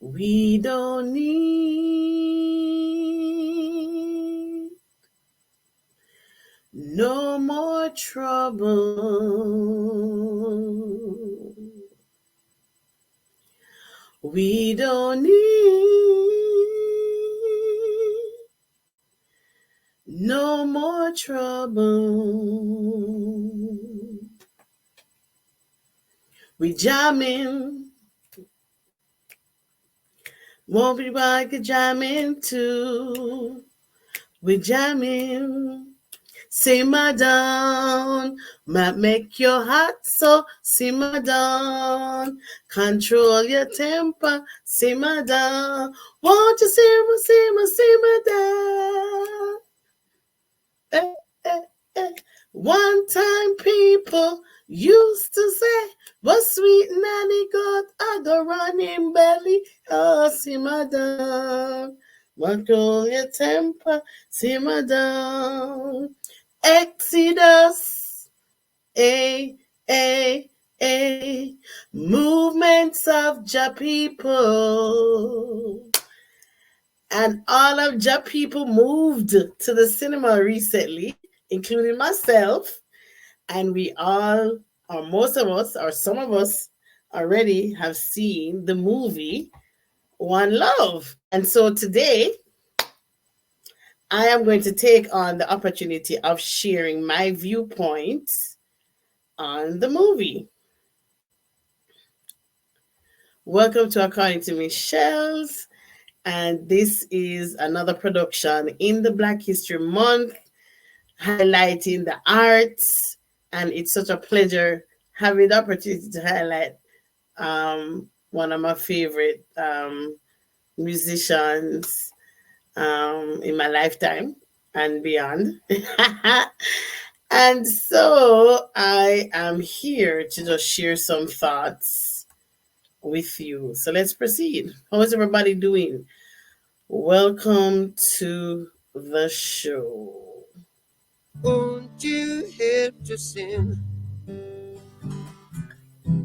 We don't need no more trouble. We don't need no more trouble. We jamming. Won't be like jamming too. We jamming. Simmer down, might make your heart so simmer down. Control your temper, simmer down. Won't you simmer, simmer, simmer down? Eh, eh, eh. One time people used to say, "What sweet nanny got a go running belly?" Oh, simmer down. Control your temper, simmer down. Exodus, a, a, movements of Jah people. And all of Jah people moved to the cinema recently, including myself. And we all, or most of us, or some of us, already have seen the movie One Love. And so today, I am going to take on the opportunity of sharing my viewpoints on the movie. Welcome to According to Michelle's, and this is another production in the Black History Month, highlighting the arts, and it's such a pleasure having the opportunity to highlight one of my favorite musicians in my lifetime and beyond. And so I am here to just share some thoughts with you. So let's proceed. How is everybody doing? Welcome to the show. Won't you help to sing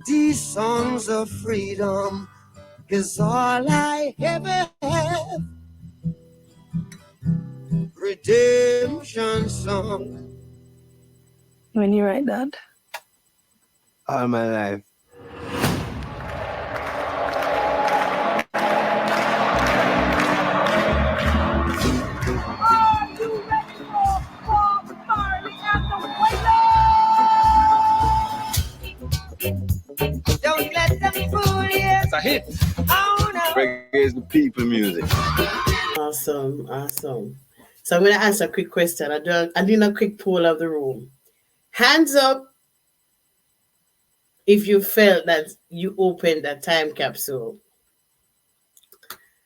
these songs of freedom? 'Cause all I ever have, redemption song. When you write that? All my life. Are you ready for Bob Marley and the Wailers? Don't let them fool you. It's a hit. Oh no. Reggae is the people music. Awesome. So I'm going to answer a quick question. I did a quick poll of the room. Hands up if you felt that you opened a time capsule.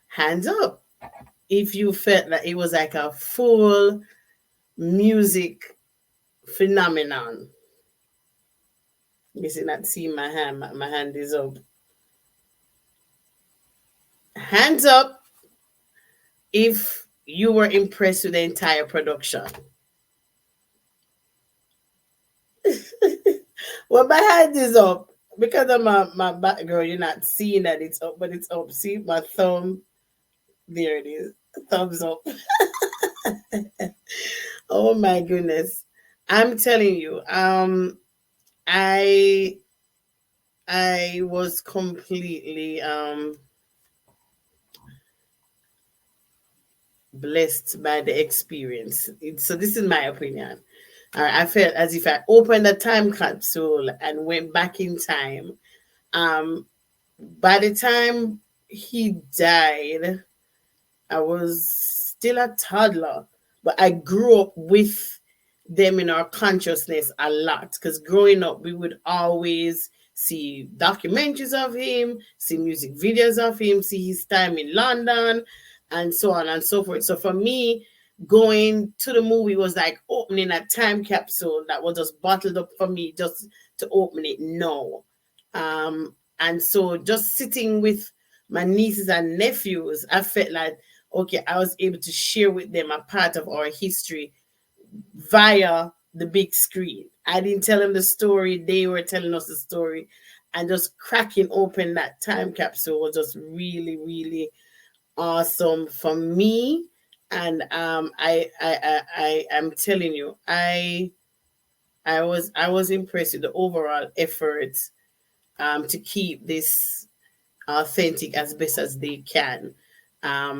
Hands up if you felt that it was like a full music phenomenon. You see, not seeing my hand. My hand is up. Hands up if you were impressed with the entire production. Well, my hand is up because of my background. You're not seeing that it's up, but it's up. See my thumb. There it is. Thumbs up. Oh my goodness. I'm telling you, I was completely blessed by the experience. So this is my opinion. I felt as if I opened a time capsule and went back in time. By the time he died, I was still a toddler, but I grew up with them in our consciousness a lot, because growing up, we would always see documentaries of him, see music videos of him, see his time in London, and so on and so forth. So for me, going to the movie was like opening a time capsule that was just bottled up for me just to open it now. And so just sitting with my nieces and nephews, I felt like, okay, I was able to share with them a part of our history via the big screen. I didn't tell them the story. They were telling us the story. and just cracking open that time capsule was just really, really awesome for me. And I am telling you, I was impressed with the overall effort to keep this authentic as best as they can,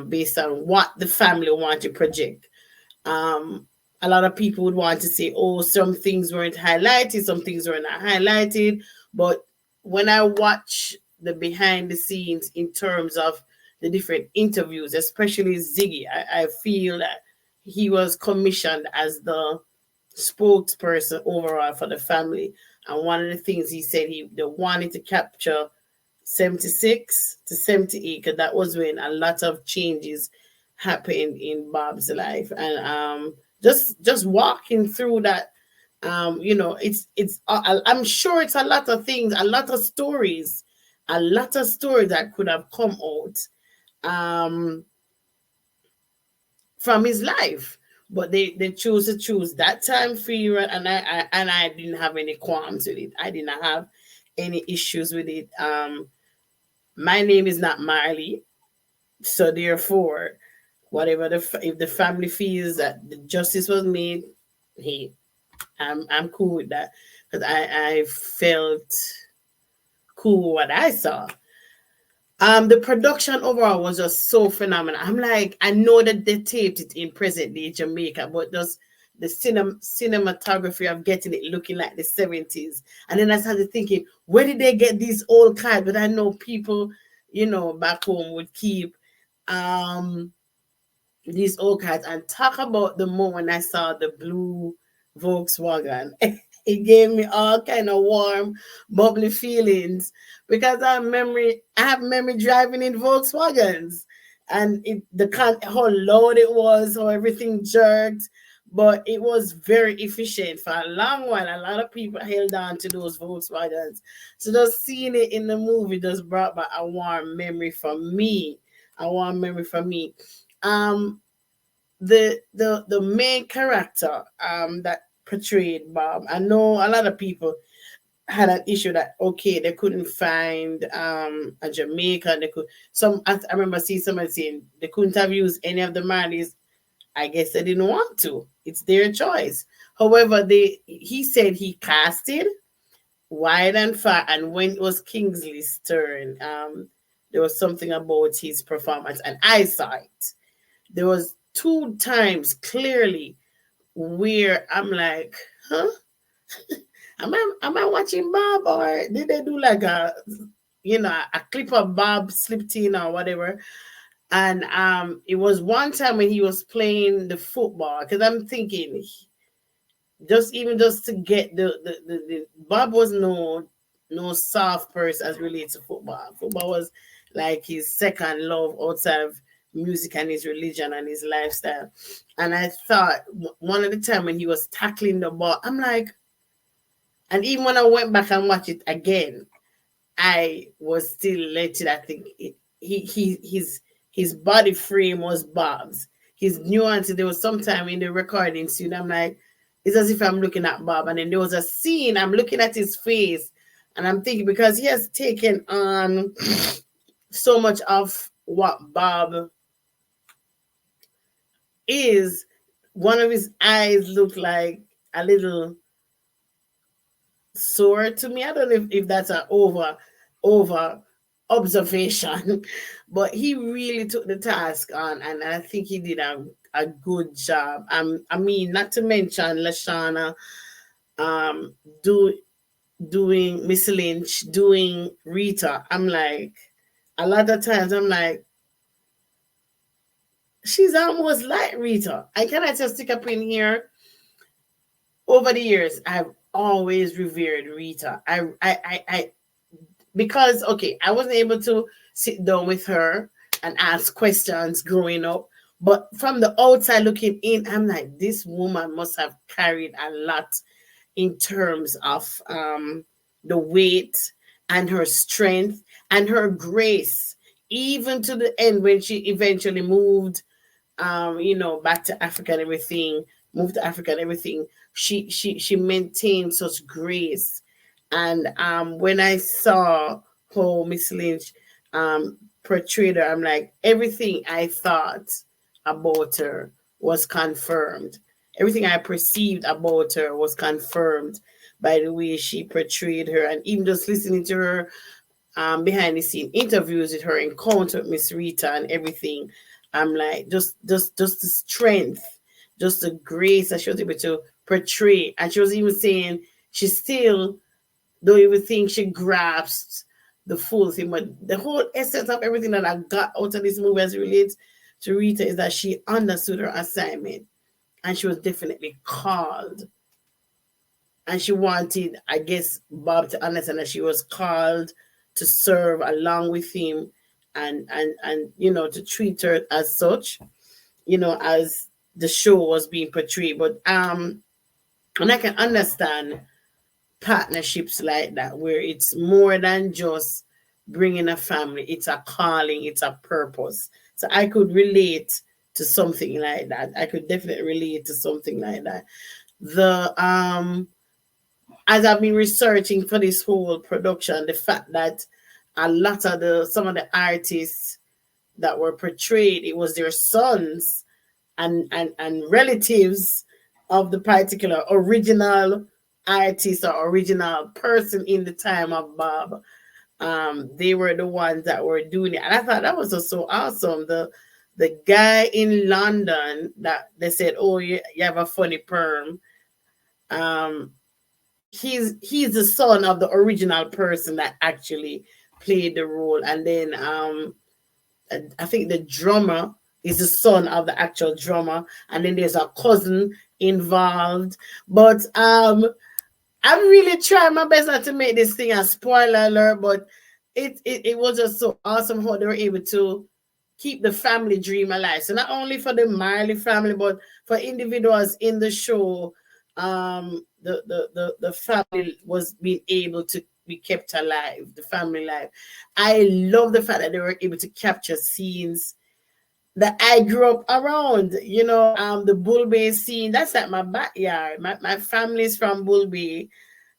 based on what the family want to project. Um, a lot of people would want to say, oh, some things weren't highlighted, some things were not highlighted. But when I watch the behind the scenes in terms of the different interviews, especially Ziggy, I feel that he was commissioned as the spokesperson overall for the family. And one of the things he said, they wanted to capture 76 to 78, because that was when a lot of changes happened in Bob's life. And just walking through that, I'm sure it's a lot of things, a lot of stories that could have come out um from his life. But they chose to choose that time period, and I didn't have any qualms with it. I did not have any issues with it. My name is not Marley, so therefore, whatever if the family feels that the justice was made, hey, I'm cool with that, because I felt cool what I saw. The production overall was just so phenomenal. I'm like, I know that they taped it in present day Jamaica, but just the cinematography of getting it looking like the 70s. And then I started thinking, where did they get these old cars? But I know people, back home would keep um these old cars, and talk about the moment I saw the blue Volkswagen. It gave me all kind of warm, bubbly feelings, because I have memory driving in Volkswagens, and how loud it was, how everything jerked, but it was very efficient for a long while. A lot of people held on to those Volkswagens, so just seeing it in the movie just brought back a warm memory for me. A warm memory for me. Um, the main character that portrayed Bob. I know a lot of people had an issue that, okay, they couldn't find a Jamaican. They could I remember seeing somebody saying they couldn't have used any of the Marleys. I guess they didn't want to. It's their choice. However, he said he casted wide and far, and when it was Kingsley's turn, there was something about his performance, and I saw it. There was two times clearly where I'm like, huh? Am I watching Bob, or did they do like a clip of Bob slipped in or whatever? And it was one time when he was playing the football, because I'm thinking, just to get the Bob was no soft person as related to football. Football was like his second love outside of music and his religion and his lifestyle. And I thought one of the time when he was tackling the ball, I'm like, and even when I went back and watched it again, I was still letting. I think his body frame was Bob's. His nuance. There was sometime in the recording scene, I'm like, it's as if I'm looking at Bob, and then there was a scene I'm looking at his face, and I'm thinking, because he has taken on so much of what Bob is. One of his eyes looked like a little sore to me. I don't know if that's an over observation, but he really took the task on, and I think he did a good job. I mean, not to mention Lashana, um, do doing Miss Lynch, doing Rita. I'm like, a lot of times I'm like, she's almost like Rita. And can I just stick up in here? Over the years, I've always revered Rita. I because, okay, I wasn't able to sit down with her and ask questions growing up, but from the outside looking in, I'm like, this woman must have carried a lot in terms of the weight and her strength and her grace, even to the end when she eventually moved, back to Africa and everything, moved to Africa and everything. She maintained such grace And when I saw how Miss Lynch portrayed her, I'm like, everything I thought about her was confirmed. Everything I perceived about her was confirmed by the way she portrayed her. And even just listening to her behind the scene interviews with her encounter with Miss Rita and everything, I'm like, just the strength, just the grace that she was able to portray. And she was even saying she still don't even think she grasped the full thing. But the whole essence of everything that I got out of this movie as it relates to Rita is that she understood her assignment and she was definitely called. And she wanted, I guess, Bob to understand that she was called to serve along with him and to treat her as such, as the show was being portrayed. But and I can understand partnerships like that where it's more than just bringing a family, it's a calling, it's a purpose. So I could relate to something like that. I could definitely relate to something like that. The As I've been researching for this whole production, the fact that a lot of some of the artists that were portrayed, it was their sons and relatives of the particular original artist or original person in the time of Bob. They were the ones that were doing it, and I thought that was just so awesome. The guy in London that they said, "Oh, you have a funny perm." Um, he's the son of the original person that actually played the role, and then I think the drummer is the son of the actual drummer, and then there's a cousin involved. But I'm really trying my best not to make this thing a spoiler alert, but it was just so awesome how they were able to keep the family dream alive. So not only for the Marley family, but for individuals in the show, the family was being able to be kept alive, the family life. I love the fact that they were able to capture scenes that I grew up around. The Bull Bay scene, that's like my backyard. My family's from Bull Bay.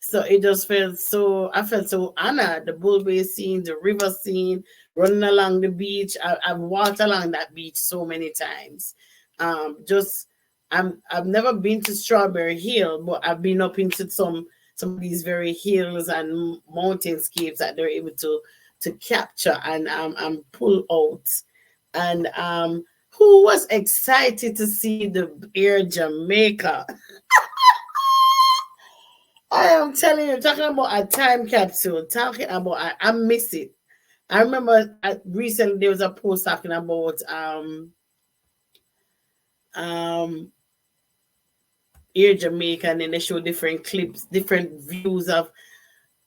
So it just I felt so honored. The Bull Bay scene, the river scene, running along the beach. I've walked along that beach so many times. Just I've never been to Strawberry Hill, but I've been up into some of these very hills and mountainscapes that they're able to capture and pull out. And who was excited to see the Air Jamaica? I am telling you, talking about a time capsule, talking about I miss it. I remember recently there was a post talking about um Air Jamaica, and then they show different clips, different views of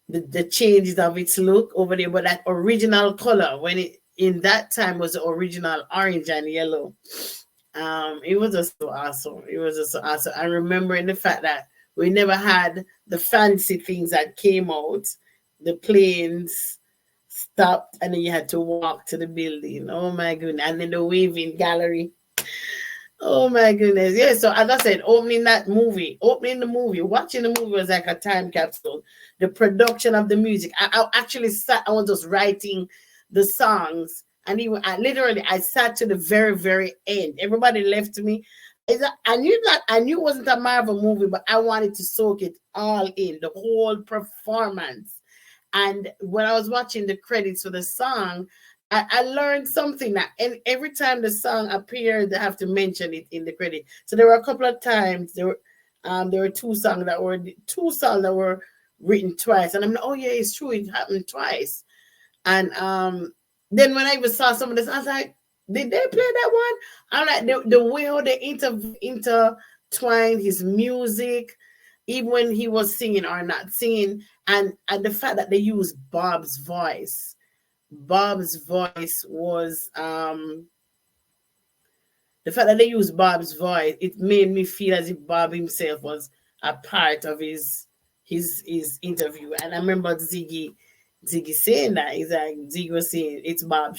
the changes of its look over there. But that original color, when it in that time was the original orange and yellow. It was just so awesome. It was just so awesome. I remember the fact that we never had the fancy things that came out. The planes stopped and then you had to walk to the building. Oh my goodness. And then the waving gallery. Oh my goodness. Yeah, so as I said, opening the movie, watching the movie was like a time capsule. The production of the music. I actually sat, I was just writing the songs. And even I sat to the very, very end. Everybody left me. I knew it wasn't a Marvel movie, but I wanted to soak it all in, the whole performance. And when I was watching the credits for the song, I learned something that, and every time the song appeared, they have to mention it in the credit. So there were a couple of times there were two songs that were written twice, and I'm like, oh yeah, it's true, it happened twice. And then when I even saw some of this, I was like, did they play that one? I'm like, the way how they intertwined his music, even when he was singing or not singing, and the fact that they used Bob's voice. Bob's voice was the fact that they used Bob's voice, it made me feel as if Bob himself was a part of his interview. And I remember Ziggy saying that. He's like, Ziggy was saying it's Bob,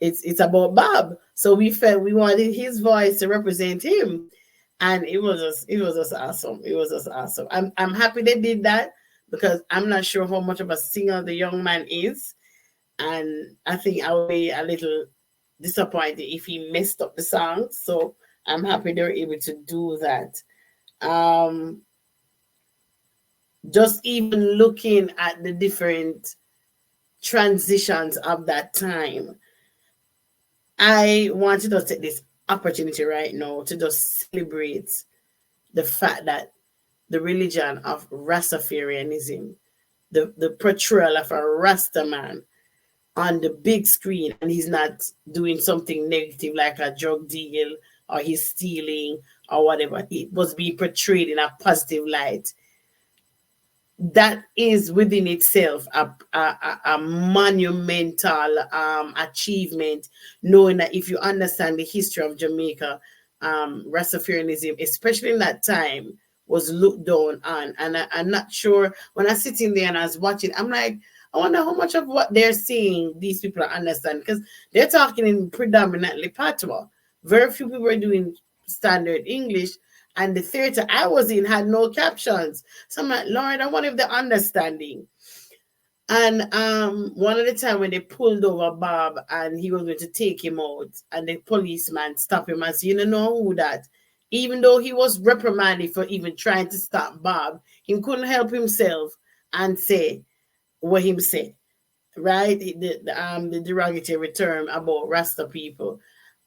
it's about Bob. So we felt we wanted his voice to represent him. And it was just awesome. It was just awesome. I'm happy they did that because I'm not sure how much of a singer the young man is, and I think I would be a little disappointed if he messed up the song. So I'm happy they were able to do that. Um, just even looking at the different transitions of that time, I wanted to take this opportunity right now to just celebrate the fact that the religion of Rastafarianism, the portrayal of a Rasta man on the big screen, and he's not doing something negative like a drug deal or he's stealing or whatever. It was being portrayed in a positive light. That is within itself a monumental achievement, knowing that if you understand the history of Jamaica, Rastafarianism, especially in that time, was looked down on. And I'm not sure, when I sit in there and I was watching, I'm like, I wonder how much of what they're saying these people understand, because they're talking in predominantly patois. Very few people are doing standard English, and the theater I was in had no captions. So I'm like, Lord, I wonder if they're understanding. And one of the time when they pulled over Bob and he was going to take him out, and the policeman stopped him and said, "You don't know who that?" Even though he was reprimanded for even trying to stop Bob, he couldn't help himself and say what him said, right? The derogatory term about Rasta people.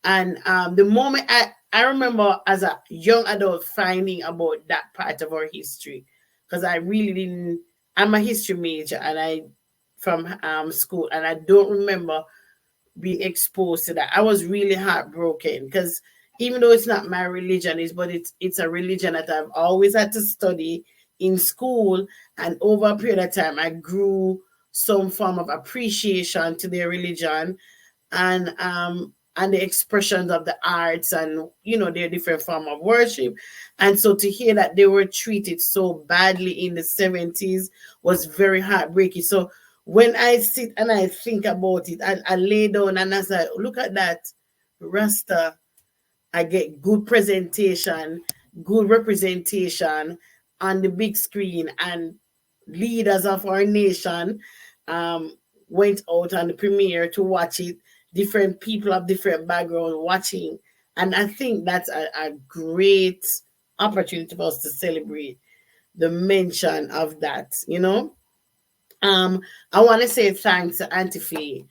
And the moment I remember as a young adult finding about that part of our history, because I really didn't. I'm a history major, and I from school, and I don't remember being exposed to that. I was really heartbroken because even though it's not my religion, but it's a religion that I've always had to study in school, and over a period of time, I grew some form of appreciation to their religion, and the expressions of the arts, and their different form of worship. And so to hear that they were treated so badly in the 70s was very heartbreaking. So when I sit and I think about it, I lay down and I say, look at that, Rasta. I get good presentation, good representation on the big screen, and leaders of our nation um, went out on the premiere to watch it. Different people of different background watching, and I think that's a great opportunity for us to celebrate the mention of that. I want to say thanks to Auntie Faye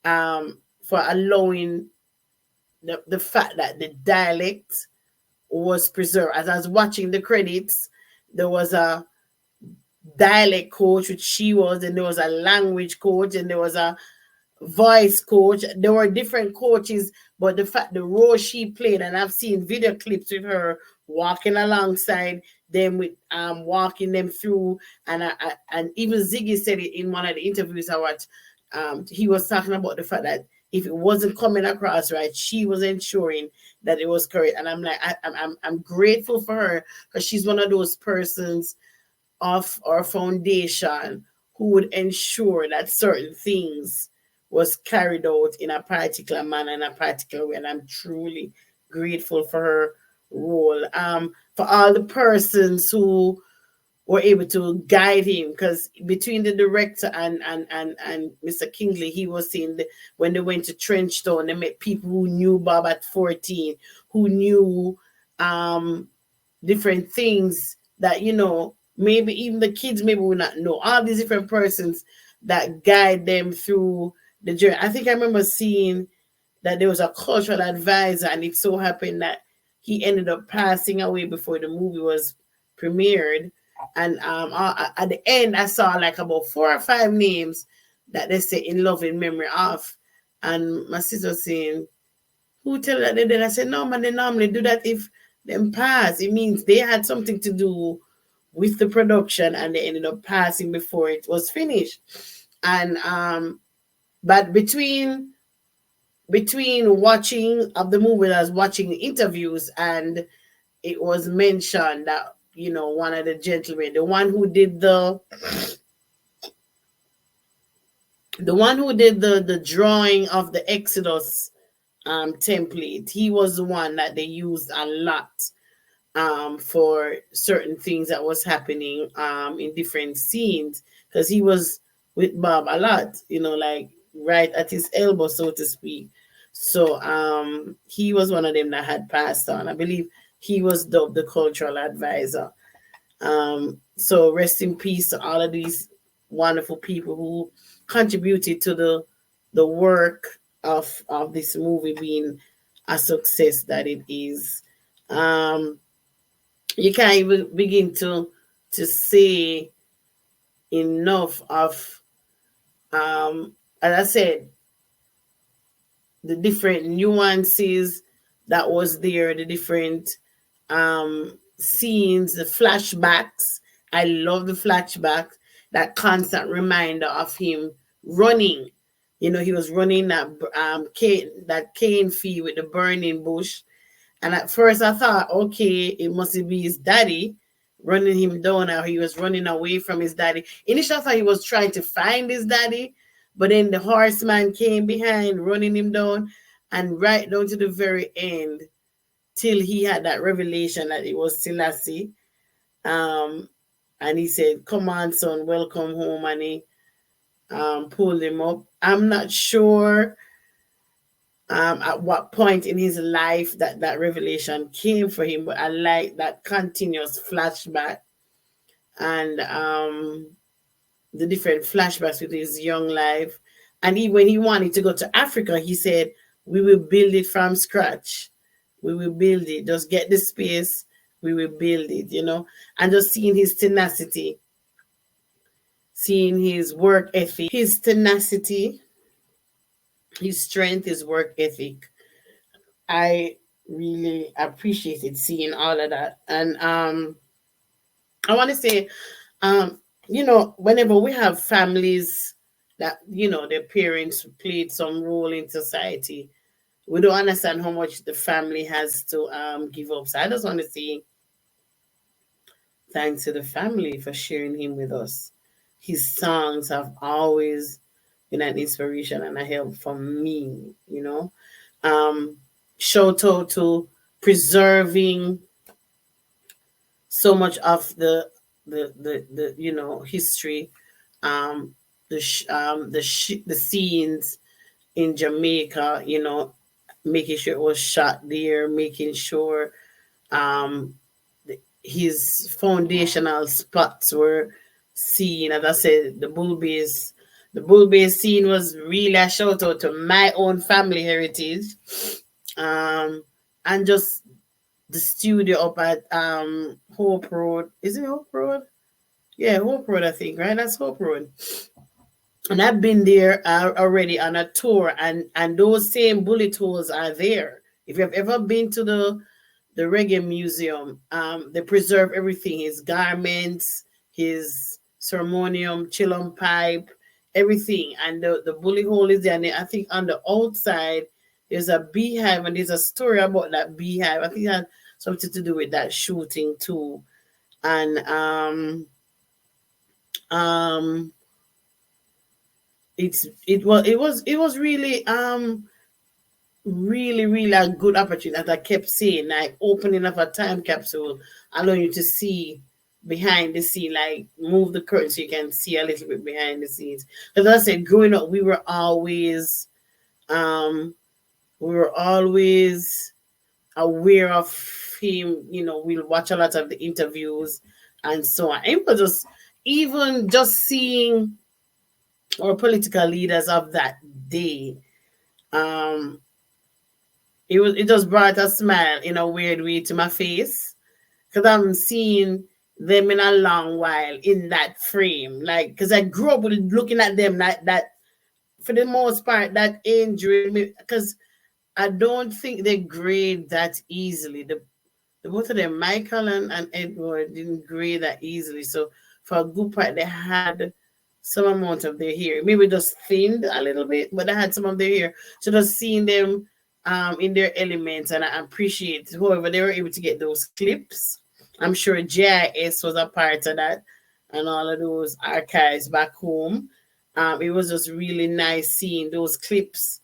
for allowing the fact that the dialect was preserved. As I was watching the credits, there was a dialect coach, which she was, and there was a language coach, and there was a voice coach. There were different coaches, but the role she played, and I've seen video clips with her walking alongside them with walking them through, and even Ziggy said it in one of the interviews I watched. He was talking about the fact that if it wasn't coming across right, she was ensuring that it was correct. And I'm like, I'm grateful for her, because she's one of those persons of our foundation who would ensure that certain things was carried out in a particular manner, in a particular way. And I'm truly grateful for her role. For all the persons who were able to guide him, because between the director and Mr. Kingley, he was saying that when they went to Trenchtown, they met people who knew Bob at 14, who knew different things that, maybe even the kids maybe will not know. All these different persons that guide them through the journey. I think I remember seeing that there was a cultural advisor, and it so happened that he ended up passing away before the movie was premiered. And at the end, I saw like about 4 or 5 names that they say in love in memory of. And my sister saying, "Who tell that they did?" I said, "No, man, they normally do that if them pass. It means they had something to do with the production, and they ended up passing before it was finished." And but between watching of the movie, I was watching interviews, and it was mentioned that one of the gentlemen, the one who did the drawing of the Exodus template, he was the one that they used a lot for certain things that was happening in different scenes, because he was with Bob a lot, like right at his elbow, so to speak. So he was one of them that had passed on. I believe he was dubbed the cultural advisor. So rest in peace to all of these wonderful people who contributed to the work of this movie being a success that it is. Um, you can't even begin to say enough of, as I said, the different nuances that was there, the different scenes, the flashbacks. I love the flashbacks, that constant reminder of him running. He was running that cane field with the burning bush. And at first I thought, okay, it must be his daddy running him down, or he was running away from his daddy. Initially I thought he was trying to find his daddy, but then the horseman came behind running him down, and right down to the very end, till he had that revelation that it was Selassie. Um, and he said, "Come on, son, welcome home." And he pulled him up. I'm not sure at what point in his life that revelation came for him, but I like that continuous flashback, and the different flashbacks with his young life. And when he wanted to go to Africa, he said, "We will build it from scratch. We will build it. Just get the space. We will build it." And just seeing his tenacity, seeing his work ethic, his tenacity, his strength, his work ethic. I really appreciated seeing all of that. And I want to say, whenever we have families that, their parents played some role in society, we don't understand how much the family has to give up. So I just want to say thanks to the family for sharing him with us. His songs have always been an inspiration and a help for me. Um, Shout out to preserving so much of the history, the scenes in Jamaica, making sure it was shot there, making sure um his foundational spots were seen. As I said, the bull base scene was really a shout out to my own family heritage. Um and just the studio up at Hope Road. Is it Hope Road? Yeah, Hope Road, I think, right? That's Hope Road. And I've been there already on a tour, and those same bullet holes are there. If you've ever been to the reggae museum, they preserve everything: his garments, his ceremonium, chillum pipe, everything. And the bullet hole is there. And I think on the outside there's a beehive, and there's a story about that beehive. I think that had something to do with that shooting too. And um it was really really a good opportunity, as I kept saying, like opening up a time capsule, allowing you to see behind the scene, like move the curtain so you can see a little bit behind the scenes. Because I said, growing up, um we were always aware of him. We'll watch a lot of the interviews and so on. It was just, even just seeing our political leaders of that day, um it just brought a smile in a weird way to my face, because I haven't seen them in a long while in that frame. Like, because I grew up with looking at them like that, for the most part, that injury, because I don't think they grade that easily. The both of them, Michael and Edward, didn't grade that easily. So for a good part, they had some amount of their hair. Maybe just thinned a little bit, but they had some of their hair. So just seeing them in their elements, and I appreciate whoever they were able to get those clips. I'm sure JIS was a part of that, and all of those archives back home. It was just really nice seeing those clips.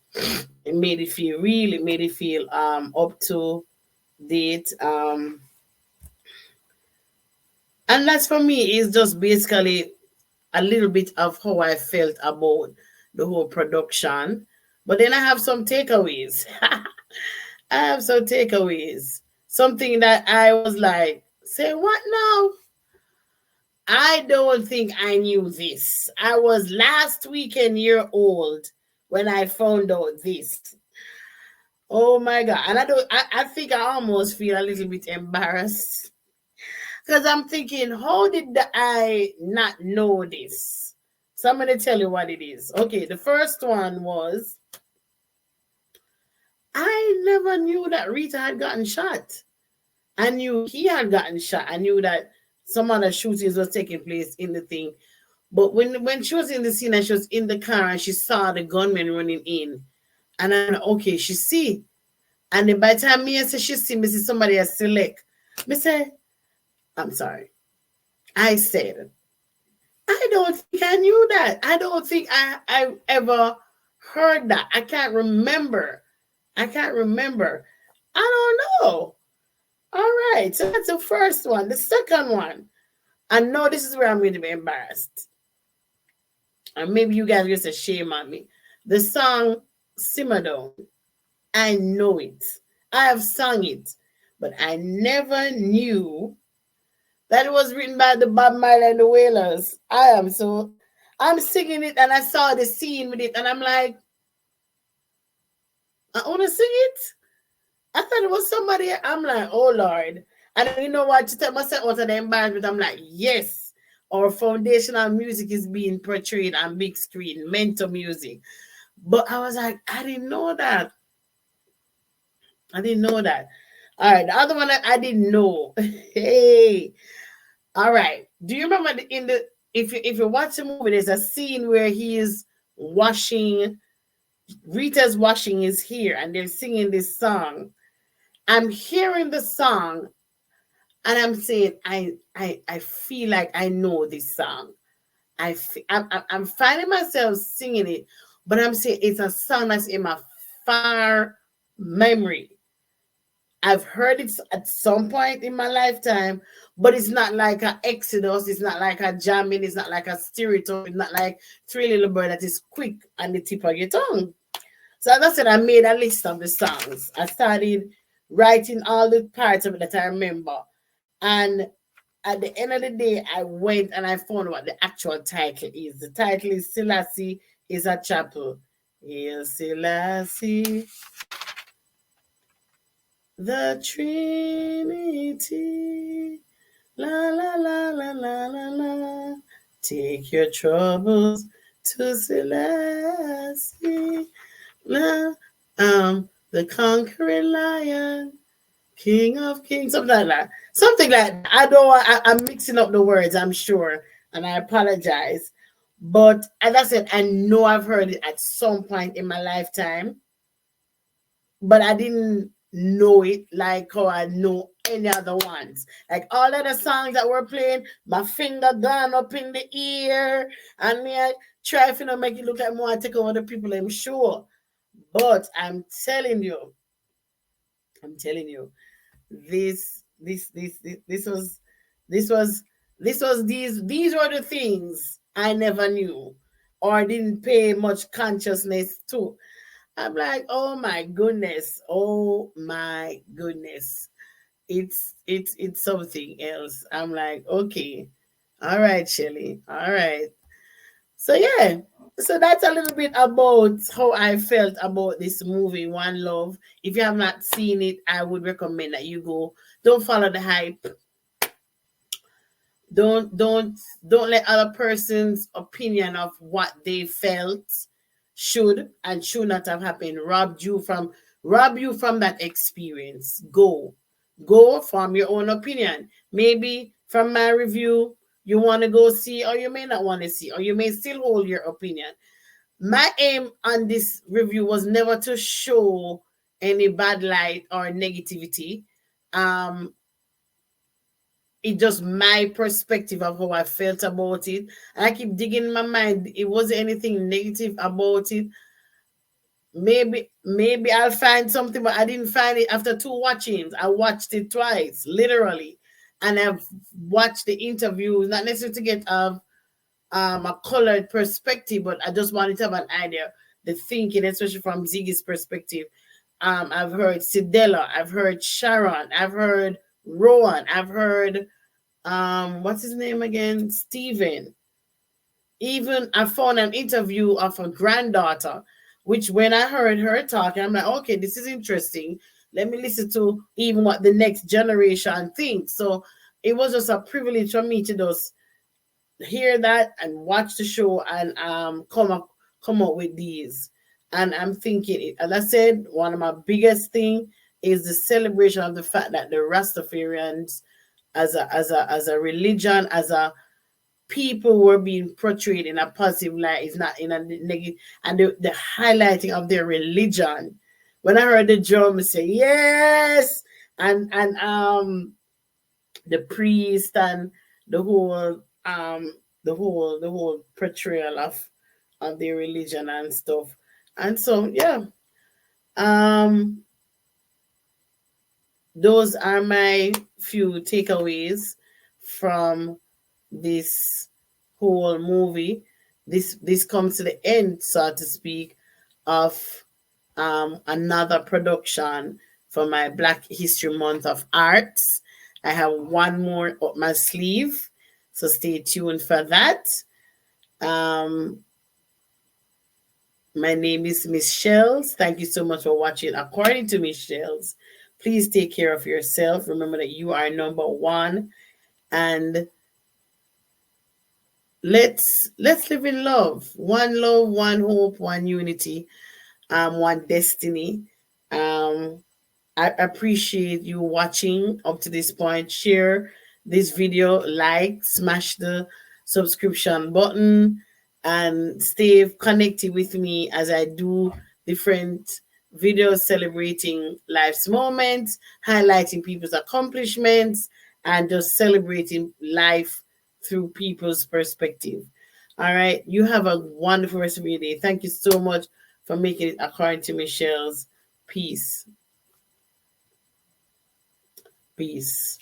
It made it feel up to date. And that's for me is just basically a little bit of how I felt about the whole production. But then I have some takeaways. I have some takeaways. Something that I was like, say what now? I don't think I knew this. I was last weekend year old when I found out this. Oh my god. And I think I almost feel a little bit embarrassed. Because I'm thinking, how did I not know this? So I'm gonna tell you what it is. Okay, the first one was I never knew that Rita had gotten shot. I knew he had gotten shot. I knew that some other shootings was taking place in the thing. But when she was in the scene and she was in the car and she saw the gunman running in, and I'm like, okay, she see. And then by the time me and say she see, me see somebody else select. Me say, I'm sorry. I said, I don't think I knew that. I don't think I ever heard that. I can't remember. I can't remember. I don't know. All right. So that's the first one. The second one. I know this is where I'm going to be embarrassed. And maybe you guys just a shame on me. The song Simmer Down. I know it. I have sung it. But I never knew that it was written by the Bob Marley and the Wailers. I'm singing it and I saw the scene with it and I'm like, I want to sing it. I thought it was somebody. I'm like, oh Lord. And then you know what? To tell myself out of the embarrassment, I'm like, yes, our foundational music is being portrayed on big screen, mental music. But I was like, I didn't know that. I didn't know that. All right, the other one that I didn't know. Hey, all right. Do you remember in the if you watch the movie, there's a scene where he is washing Rita's washing his hair and they're singing this song. I'm hearing the song and I'm saying I feel like I know this song. I'm finding myself singing it, but I'm saying it's a song that's in my far memory. I've heard it at some point in my lifetime, but it's not like a Exodus, it's not like a jamming, it's not like a stereotype, it's not like Three Little Bird that is quick on the tip of your tongue. So as I said, I made a list of the songs. I started writing all the parts of it that I remember. And at the end of the day, I went and I found what the actual title is. The title is Selassie is a Chapel. Hail Selassie, the Trinity. La la la la la la la. Take your troubles to Selassie. La, the conquering lion, King of Kings, something like that. Something like that. I don't. I'm mixing up the words. I'm sure, and I apologize. But as I said, I know I've heard it at some point in my lifetime, but I didn't know it like how I know any other ones. Like all of the songs that were playing, my finger gone up in the ear, and me I try to make it look like more I take over the people, I'm sure. But I'm telling you, this was this was these were the things I never knew or didn't pay much consciousness to. I'm like, oh my goodness, it's something else. I'm like, okay, all right, Shelly, all right. So yeah, so that's a little bit about how I felt about this movie, One Love. If you have not seen it, I would recommend that you go. Don't follow the hype. Don't let other person's opinion of what they felt should and should not have happened rob you from that experience. Go from your own opinion. Maybe from my review you want to go see, or you may not want to see, or you may still hold your opinion. My aim on this review was never to show any bad light or negativity. um it's just my perspective of how I felt about it. And I keep digging in my mind. It wasn't anything negative about it. Maybe I'll find something, but I didn't find it after two watchings. I watched it twice, literally. and I've watched the interviews, not necessarily to get a colored perspective, but I just wanted to have an idea, the thinking, especially from Ziggy's perspective. I've heard Sidella, I've heard Sharon, I've heard Rowan, I've heard what's his name again? Steven. Even I found an interview of a granddaughter, which when I heard her talking, I'm like, okay, this is interesting. Let me listen to even what the next generation thinks. So it was just a privilege for me to just hear that and watch the show and come up with these. And I'm thinking, as I said, one of my biggest thing is the celebration of the fact that the Rastafarians, as a religion, as a people, were being portrayed in a positive light, is not in a negative, and the highlighting of their religion. When I heard the drum say yes, and the priest and the whole the whole portrayal of their religion and stuff. And so yeah, um those are my few takeaways from this whole movie. This comes to the end, so to speak, of another production for my Black History Month of Arts. I have one more up my sleeve, so stay tuned for that. Um, my name is Miss Shells. Thank you so much for watching. According to Miss Shells, please take care of yourself. Remember that you are number one, and let's live in love, one hope, one unity, one destiny. Um, I appreciate you watching up to this point. Share this video, like, smash the subscription button, and stay connected with me as I do different videos celebrating life's moments, highlighting people's accomplishments, and just celebrating life through people's perspective. All right. You have a wonderful rest of your day. Thank you so much for making it according to Michelle's. Peace. Peace.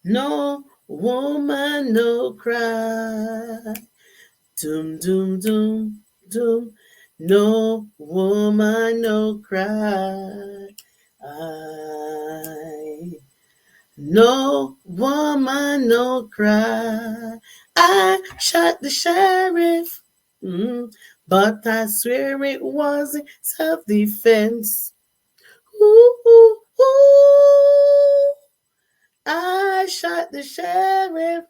No woman, no cry. Doom, doom, doom, doom. No woman, no cry. I. No woman, no cry. I shot the sheriff, but I swear it was self-defense. Ooh, ooh, ooh. I shot the sheriff,